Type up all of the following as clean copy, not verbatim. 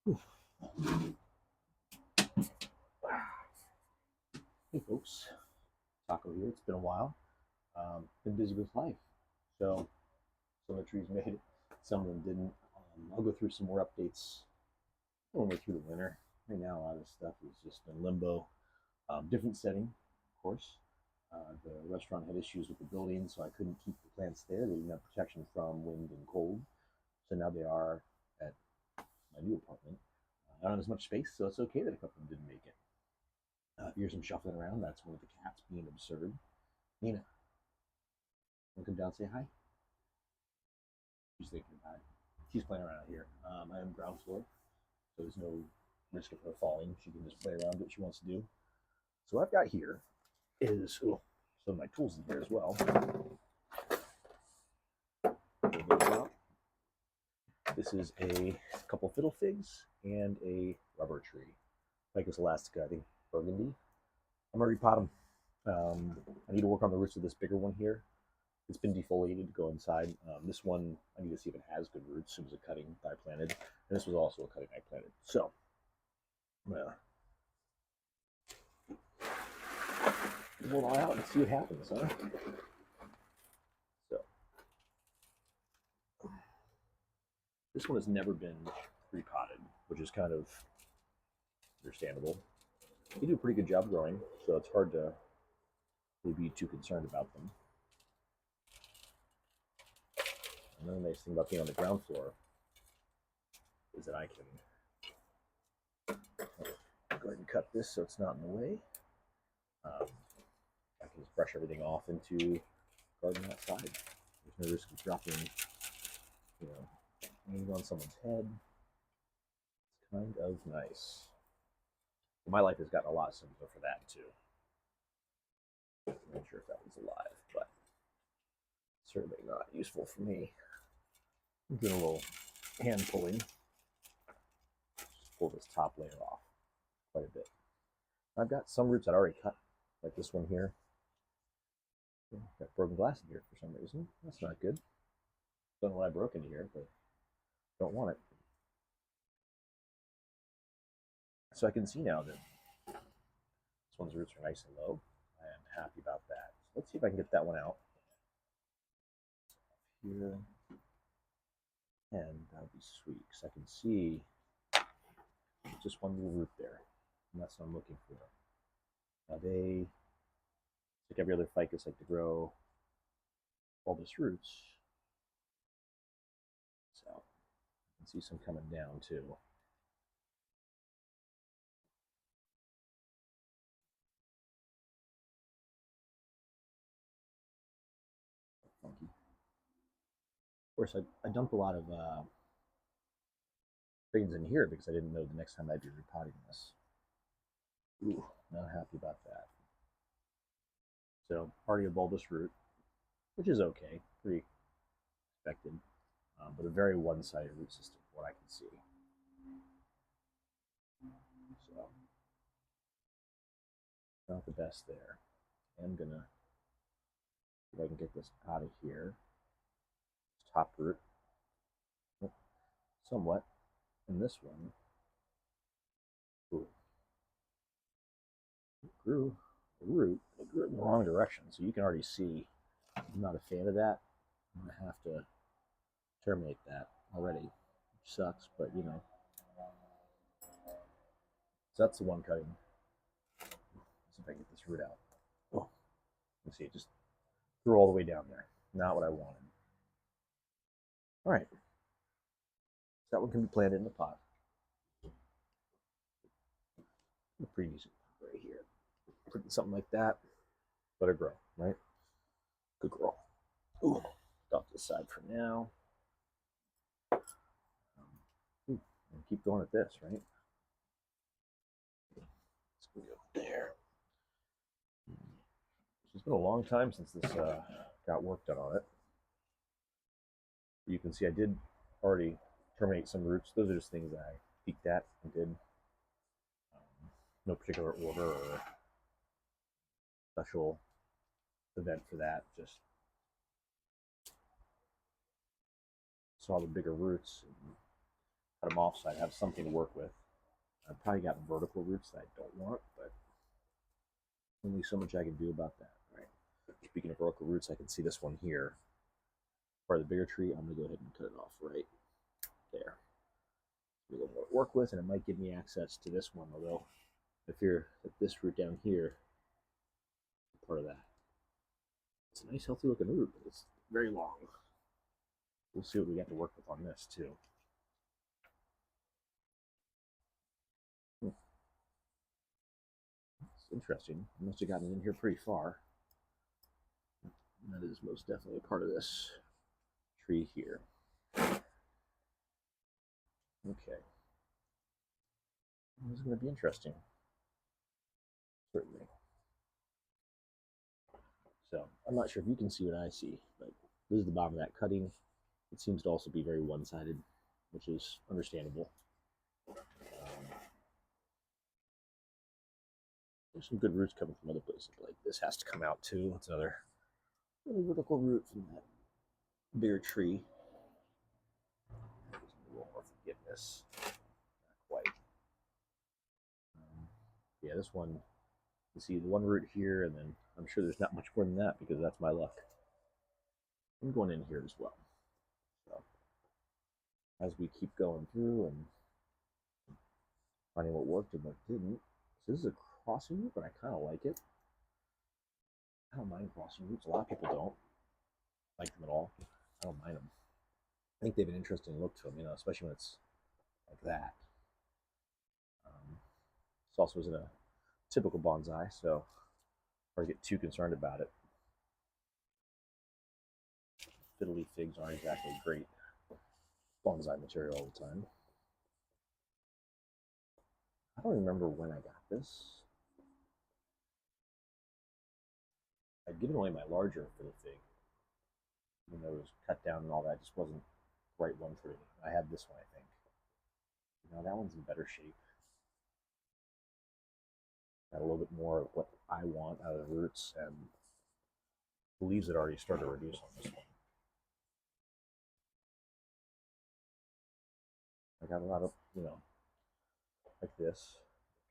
Hey folks, Taco here. It's been a while. Been busy with life. So some of the trees made it, some of them didn't. I'll go through some more updates when we're through the winter. Right now, a lot of this stuff is just in limbo. Different setting, of course. The restaurant had issues with the building, so I couldn't keep the plants there. They didn't have protection from wind and cold. So now they are at my new apartment. I don't have as much space, so it's okay that a couple of them didn't make it. Here's some shuffling around. That's one of the cats being absurd. Nina, want to come down and say hi? She's thinking about it. She's playing around out here. I am ground floor, so there's no risk of her falling. She can just play around what she wants to do. So what I've got here is some of my tools in here as well. This is a couple fiddle figs and a rubber tree. Ficus Elastica, I think burgundy. I'm gonna repot them. I need to work on the roots of this bigger one here. It's been defoliated to go inside. This one, I need to see if it has good roots. It was a cutting that I planted, and this was also a cutting I planted. So, I'm gonna pull it all out and see what happens, huh? So, this one has never been repotted, which is kind of understandable. They do a pretty good job growing, so it's hard to be too concerned about them. Another nice thing about being on the ground floor is that I can go ahead and cut this so it's not in the way. I can just brush everything off into garden outside. There's no risk of dropping, paint on someone's head. It's kind of nice. My life has gotten a lot simpler for that too. I'm not sure if that was alive, but certainly not useful for me. I'm doing a little hand pulling. Just pull this top layer off quite a bit. I've got some roots I'd already cut, like this one here. Got broken glass in here for some reason. That's not good. Don't know what I broke into here, but don't want it. So I can see now that this one's roots are nice and low. I am happy about that. So let's see if I can get that one out. Here. And that would be sweet, because I can see just one little root there. And that's what I'm looking for. Now they, like every other ficus, like to grow bulbous roots. So I can see some coming down too. Funky. Of course, I dumped a lot of grains in here because I didn't know the next time I'd be repotting this. Ooh, not happy about that. So already a bulbous root, which is okay, pretty expected, but a very one-sided root system, from what I can see. So not the best there. I'm gonna see if I can get this out of here. This top root, somewhat, and this one. Ooh. It grew a root, it grew in the wrong direction, so you can already see I'm not a fan of that. I'm gonna have to terminate that already, which sucks, but you know. So that's the one cutting. Let's see if I can get this root out. Oh, you see it just threw all the way down there. Not what I wanted. All right, so that one can be planted in the pot. A pretty decent pot right here. Putting something like that, let it grow, right? Good grow. Ooh, off to the side for now. Keep going at this, right? Let's go there. It's been a long time since this got work done on it. You can see I did already terminate some roots. Those are just things that I peeked at and did. No particular order or special event for that. Just saw the bigger roots and cut them off so I have something to work with. I've probably got vertical roots that I don't want, but only so much I can do about that. All right. Speaking of vertical roots, I can see this one here. Part of the bigger tree, I'm going to go ahead and cut it off right there. A little more to work with, and it might give me access to this one, although I fear that this root down here is part of that. It's a nice, healthy looking root, but it's very long. We'll see what we got to work with on this, too. It's interesting. I must have gotten in here pretty far. That is most definitely a part of this tree here. Okay. This is going to be interesting. Certainly. So, I'm not sure if you can see what I see, but this is the bottom of that cutting. It seems to also be very one-sided, which is understandable. There's some good roots coming from other places, but like this has to come out too. It's another little vertical root from that bigger tree. There's a little more forgiveness. Not quite. Yeah, this one, you see the one root here, and then I'm sure there's not much more than that because that's my luck. I'm going in here as well. So as we keep going through and finding what worked and what didn't. So this is a crossing root, but I kind of like it. I don't mind crossing roots. A lot of people don't like them at all. I don't mind them. I think they have an interesting look to them, especially when it's like that. This also isn't a typical bonsai, so hard to get too concerned about it. Fiddly figs aren't exactly great bonsai material all the time. I don't remember when I got this. I'd given away my larger for the fig. Even though it was cut down and all that, it just wasn't the right one for me. I had this one, I think. That one's in better shape. Got a little bit more of what I want out of the roots, and the leaves had already started to reduce on this one. I got a lot of, like this,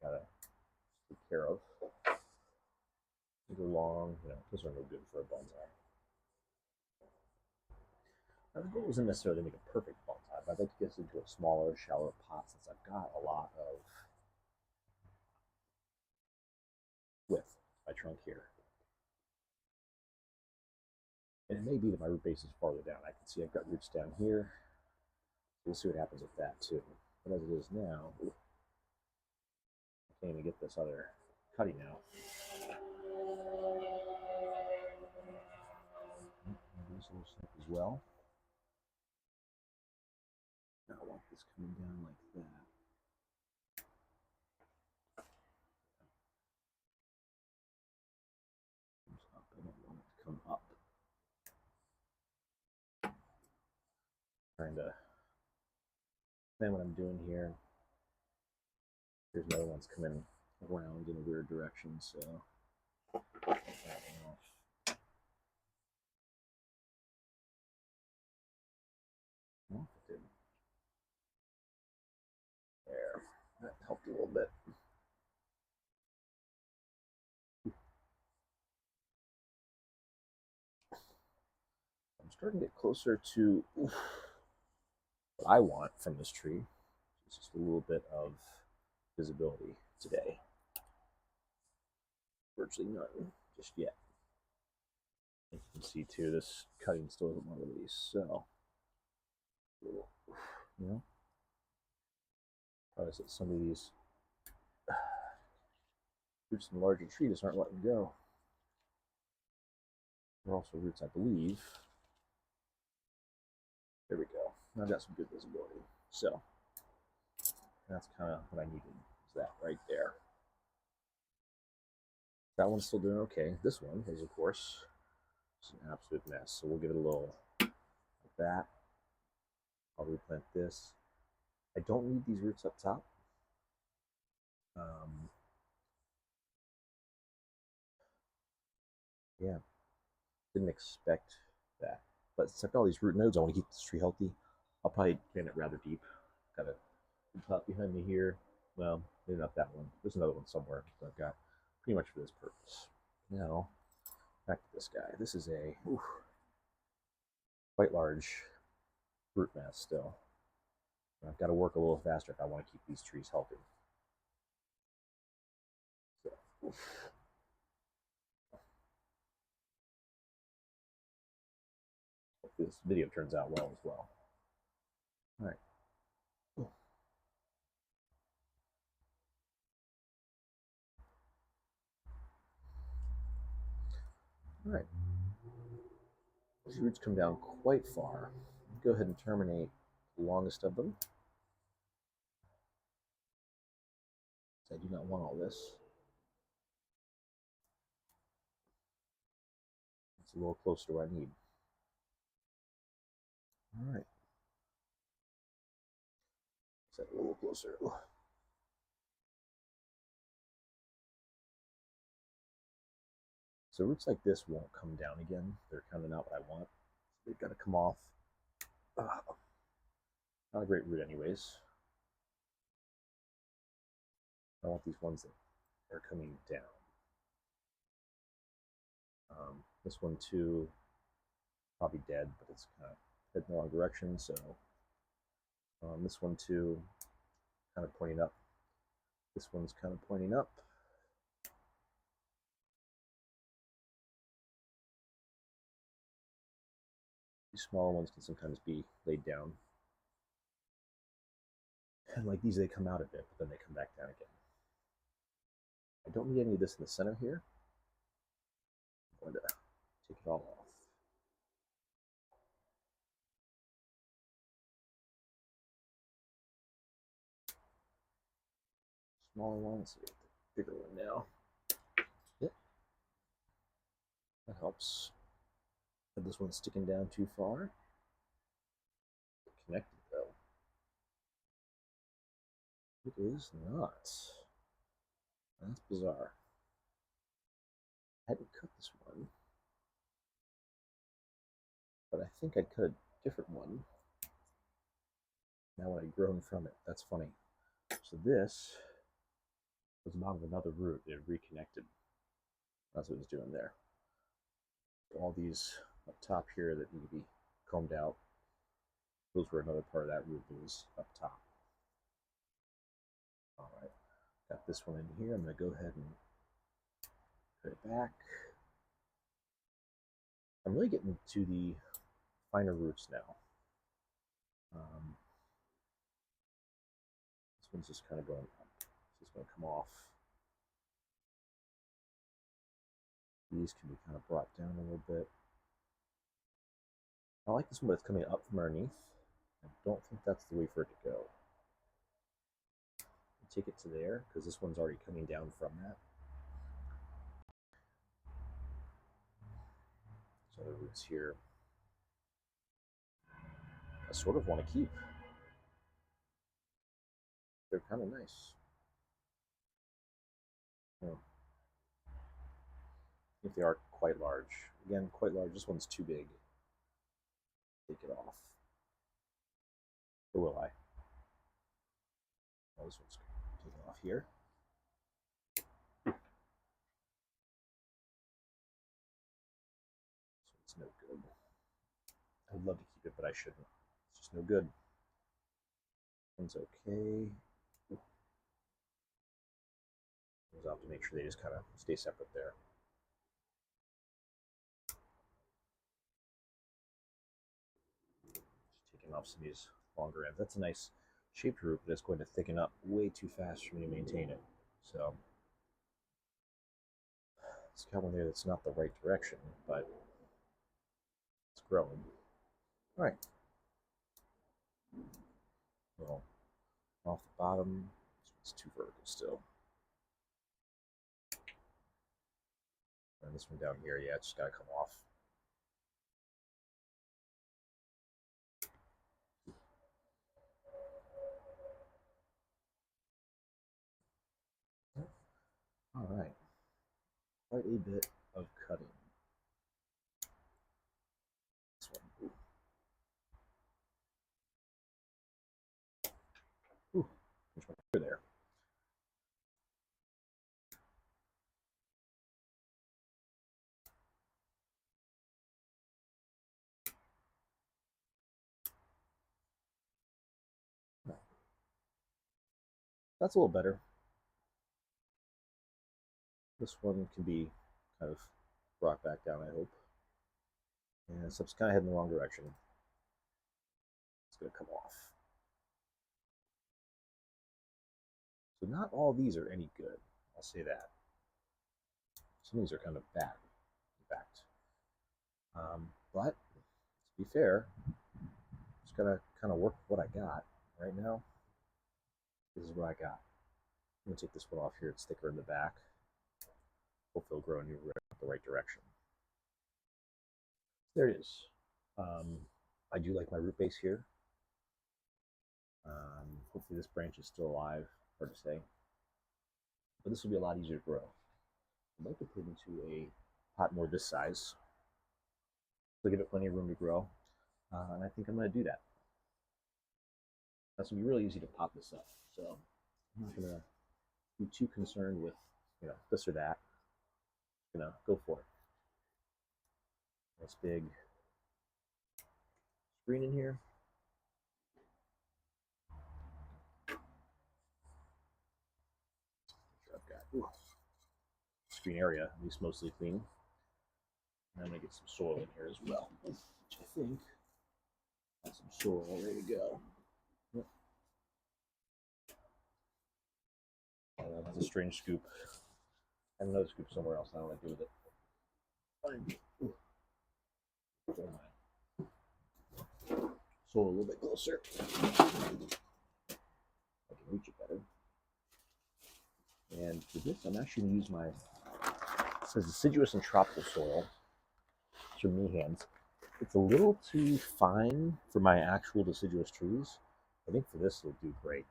gotta take care of. They're long, those are no good for a bonsai. Now, the goal isn't necessarily to make a perfect bonsai, but I'd like to get this into a smaller, shallower pot since I've got a lot of width to my trunk here. And it may be that my root base is farther down. I can see I've got roots down here. We'll see what happens with that too. But as it is now, I can't even get this other cutting out. This little snip as well. Now I want this coming down like that. Comes up. I don't want it to come up. Trying to plan what I'm doing here. There's another one's coming around in a weird direction, so that one off. Well, it didn't. There. That helped a little bit. I'm starting to get closer to what I want from this tree. It's just a little bit of visibility today. Virtually none just yet. You can see too, this cutting still isn't one of these, so notice that some of these roots in the larger tree just aren't letting go. They're also roots, I believe. There we go. I've got some good visibility. So that's kind of what I needed. Is that right there? That one's still doing okay. This one is, of course, just an absolute mess. So we'll give it a little like that. I'll replant this. I don't need these roots up top. Yeah, didn't expect that. But since I've got all these root nodes, I want to keep this tree healthy. I'll probably plant it rather deep Got a top behind me here. Well, maybe not that one. There's another one somewhere that I've got pretty much for this purpose. Now, back to this guy. This is a quite large root mass still. I've got to work a little faster if I want to keep these trees healthy. So, hope this video turns out well as well. All right. All right. These roots come down quite far. Go ahead and terminate the longest of them. I do not want all this. It's a little closer to what I need. All right. Set a little closer. So roots like this won't come down again. They're kind of not what I want. So they've got to come off. Not a great root anyways. I want these ones that are coming down. This one too, probably dead, but it's kind of heading in the wrong direction. So this one too, kind of pointing up. This one's kind of pointing up. These smaller ones can sometimes be laid down. And like these, they come out a bit, but then they come back down again. I don't need any of this in the center here. I'm going to take it all off. Smaller one, let's get the bigger one now. Yep. That helps. But this one's sticking down too far. Connected though. It is not. That's bizarre. I hadn't cut this one, but I think I'd cut a different one. Now when I'd grown from it, that's funny. So this was not another root, it reconnected. That's what it was doing there. All these up top here that need to be combed out, those were another part of that root that was up top. All right, got this one in here. I'm going to go ahead and put it back. I'm really getting to the finer roots now. This one's just kind of going up. It's just going to come off. These can be kind of brought down a little bit. I like this one, but it's coming up from underneath. I don't think that's the way for it to go. Take it to there, because this one's already coming down from that. So the roots here, I sort of want to keep. They're kind of nice. I think they are quite large. Again, quite large. This one's too big. Take it off. Or will I? Oh, this one's taken off here. This one's no good. I would love to keep it, but I shouldn't. It's just no good. This one's okay. I'll have to make sure they just kind of stay separate there. Just taking off some of these longer ends. That's a nice shaped root, but it's going to thicken up way too fast for me to maintain it. So it's got one there that's not the right direction, but it's growing. All right. Well, off the bottom, it's too vertical still. And this one down here, yeah, it's just got to come off. All right, quite a bit of cutting. This one. there. That's a little better. This one can be kind of brought back down, I hope. And stuff's kind of heading the wrong direction. It's going to come off. So not all these are any good. I'll say that. Some of these are kind of bad, in fact. But to be fair, just gotta kind of work with what I got right now. This is what I got. I'm gonna take this one off here and stick her in the back. Hopefully it'll grow in the right direction. There it is. I do like my root base here. Hopefully this branch is still alive, hard to say. But this will be a lot easier to grow. I'd like to put it into a pot more this size. So give it plenty of room to grow. And I think I'm going to do that. That's going to be really easy to pop this up. So I'm not going to be too concerned with, this or that. Go for it. Nice big screen in here. I've got screen area, at least mostly clean. And I'm going to get some soil in here as well, which I think has some soil ready to go. Yep. That's a strange scoop. I have another scoop somewhere else. I don't know what to do with it. Soil a little bit closer. I can reach it better. And for this, I'm actually going to use my, it says deciduous and tropical soil. These are me hands. It's a little too fine for my actual deciduous trees. I think for this, it'll do great.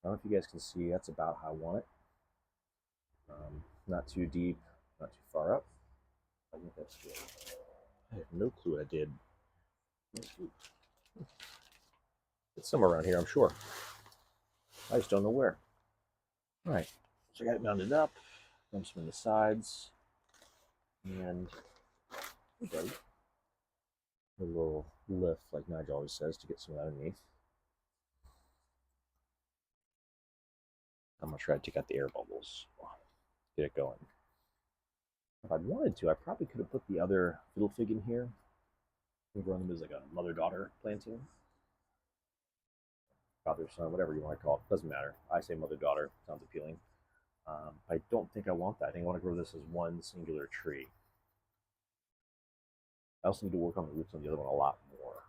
I don't know if you guys can see, that's about how I want it. Not too deep, not too far up. I think that's good. I have no clue what I did. It's somewhere around here, I'm sure. I just don't know where. All right, so I got it mounted up. Dump some in the sides. And okay, a little lift, like Nigel always says, to get some of that underneath. I'm gonna try to take out the air bubbles. Get it going. If I'd wanted to, I probably could have put the other fiddle fig in here. Think of them as like a mother-daughter planting. Father-son, whatever you want to call it. Doesn't matter. I say mother-daughter. Sounds appealing. I don't think I want that. I think I want to grow this as one singular tree. I also need to work on the roots on the other one a lot more.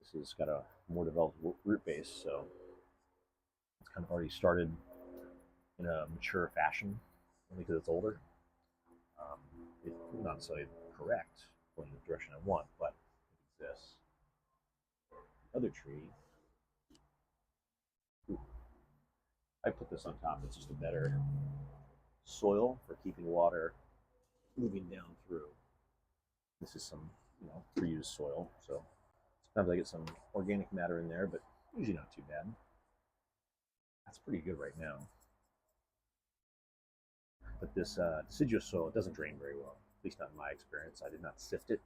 This has got a more developed root base, so it's kind of already started in a mature fashion, only because it's older. It's not necessarily correct going in the direction I want, but it exists. Other tree, I put this on top. It's just a better soil for keeping water moving down through. This is some, pre-used soil, so sometimes I get some organic matter in there, but usually not too bad. That's pretty good right now. But this deciduous soil, it doesn't drain very well, at least not in my experience. I did not sift it,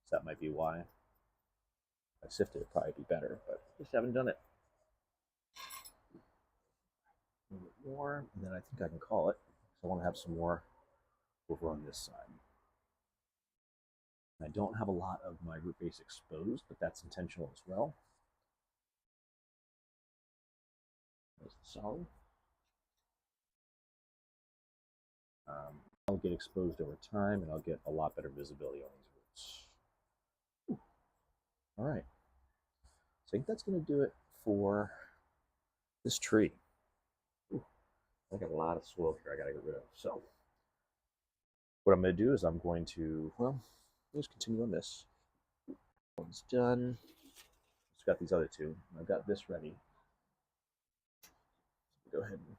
so that might be why. If I sifted, it'd probably be better, but just haven't done it. A little bit more, and then I think I can call it. So I want to have some more over on this side. I don't have a lot of my root base exposed, but that's intentional as well. There's the solid. I'll get exposed over time, and I'll get a lot better visibility on these roots. Ooh. All right. So I think that's going to do it for this tree. Ooh. I got a lot of soil here I got to get rid of. So what I'm going to do is I'm going to, let's continue on this. One's done. Just got these other two. I've got this ready. Go ahead and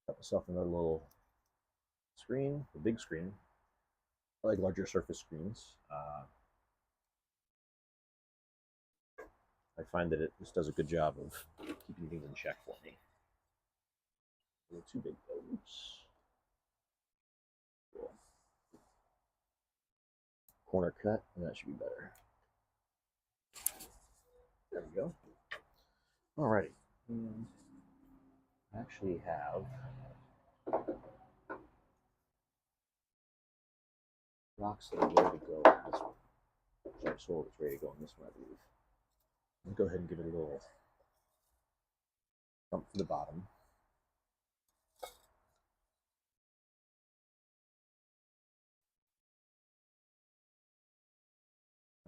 cut myself another little screen, the big screen. I like larger surface screens. I find that it just does a good job of keeping things in check for me. A little too big though. Oops. Cool. Corner cut, and that should be better. There we go. Alrighty. And I actually have rocks that are ready to go on this one. Sorry, soil that's ready to go on this one, I believe. I'll go ahead and give it a little bump to the bottom.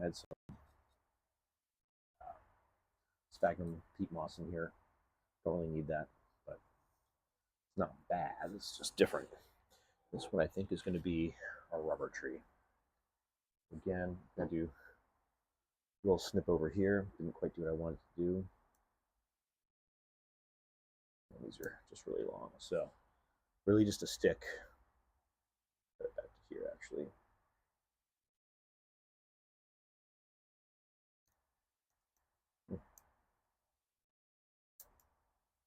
Add some sphagnum peat moss in here. Don't really need that, but it's not bad. It's just different. This one I think is going to be a rubber tree. Again, I'm going to do a little snip over here. Didn't quite do what I wanted to do. And these are just really long. So really just a stick. Put it back to here actually.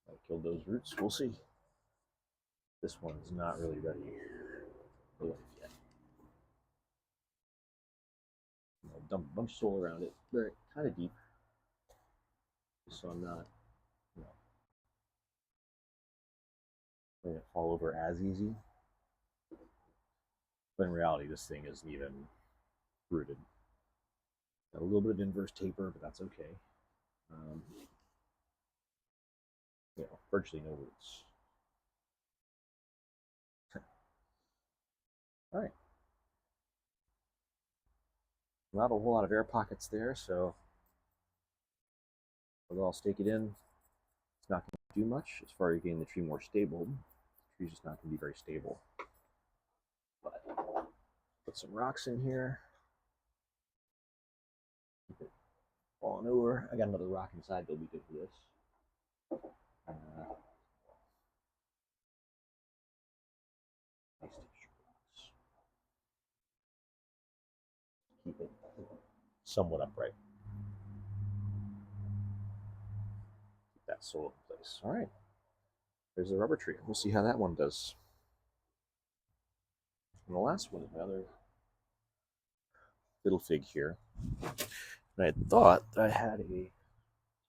I killed those roots. We'll see. This one's not really ready for life yet. I'll dump a bunch of soil around it. They're kind of deep, so I'm not, letting it fall over as easy. But in reality, this thing isn't even rooted. Got a little bit of inverse taper, but that's okay. Virtually no roots. All right. Not a whole lot of air pockets there, so I'll stake it in. It's not going to do much as far as getting the tree more stable. The tree's just not going to be very stable. But put some rocks in here. Keep it falling over. I got another rock inside that'll be good for this. Nice texture rocks. Keep it somewhat upright. Keep that soil in place. All right. There's the rubber tree. We'll see how that one does. And the last one is my other little fig here. And I thought that I had a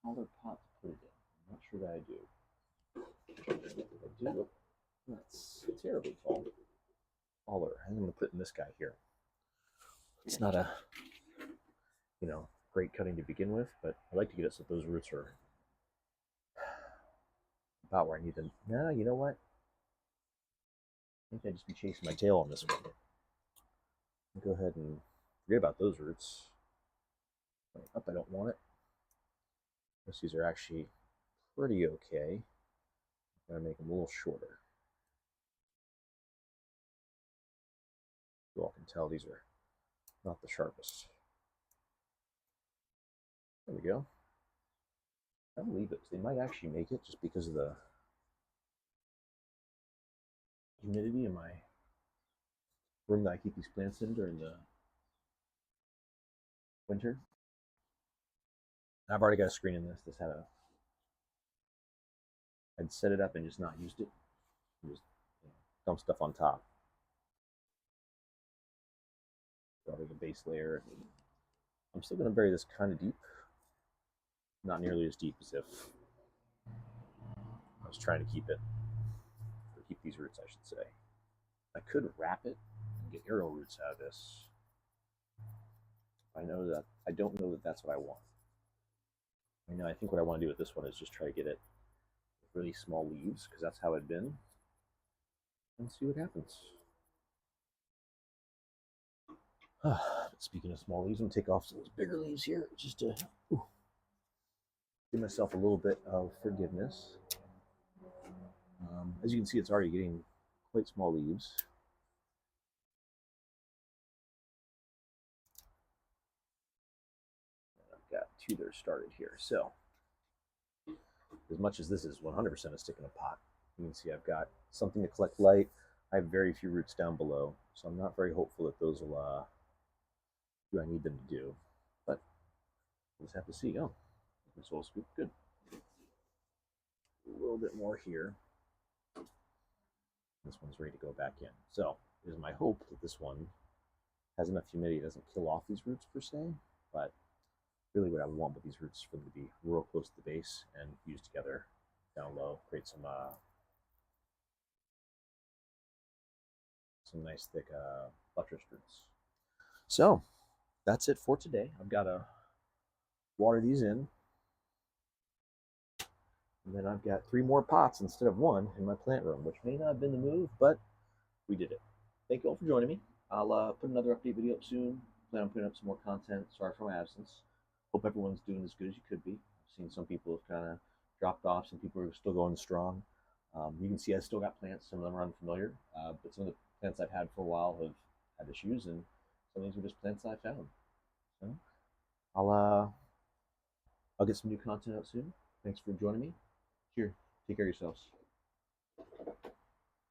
taller pot to put it in. I'm not sure that I do. I do. That's terribly tall. Taller. I'm going to put in this guy here. It's not a, great cutting to begin with, but I like to get it so those roots are about where I need them. Nah, you know what? I think I'd just be chasing my tail on this one. I'll go ahead and forget about those roots. Up, I don't want it. These are actually pretty okay. I'm going to make them a little shorter. You all can tell these are not the sharpest. There we go. I'll leave it. They might actually make it just because of the humidity in my room that I keep these plants in during the winter. I've already got a screen in this. I'd set it up and just not used it. Just dump stuff on top. Probably the base layer. I'm still going to bury this kind of deep. Not nearly as deep as if I was trying to keep these roots, I should say. I could wrap it and get arrow roots out of this. I don't know that that's what I want. I think what I want to do with this one is just try to get it with really small leaves, because that's how it's been, and see what happens. Speaking of small leaves, I'm going to take off some of those bigger leaves here just to give myself a little bit of forgiveness. As you can see, it's already getting quite small leaves. And I've got two that are started here. So, as much as this is 100% a stick in a pot, you can see I've got something to collect light. I have very few roots down below, so I'm not very hopeful that those will do I need them to do. But we'll just have to see. Oh, soil scoop. Good. A little bit more here. This one's ready to go back in. So it is my hope that this one has enough humidity, it doesn't kill off these roots per se, but really what I want with these roots is for them to be real close to the base and fuse together down low, create some nice thick buttress roots. So that's it for today. I've got to water these in, and then I've got 3 more pots instead of 1 in my plant room, which may not have been the move, but we did it. Thank you all for joining me. I'll put another update video up soon. Plan on putting up some more content. Sorry for my absence. Hope everyone's doing as good as you could be. I've seen some people have kind of dropped off. Some people are still going strong. You can see I still got plants. Some of them are unfamiliar, but some of the plants I've had for a while have had issues, and some of these were just plants I found. So I'll get some new content out soon. Thanks for joining me. Here, take care of yourselves.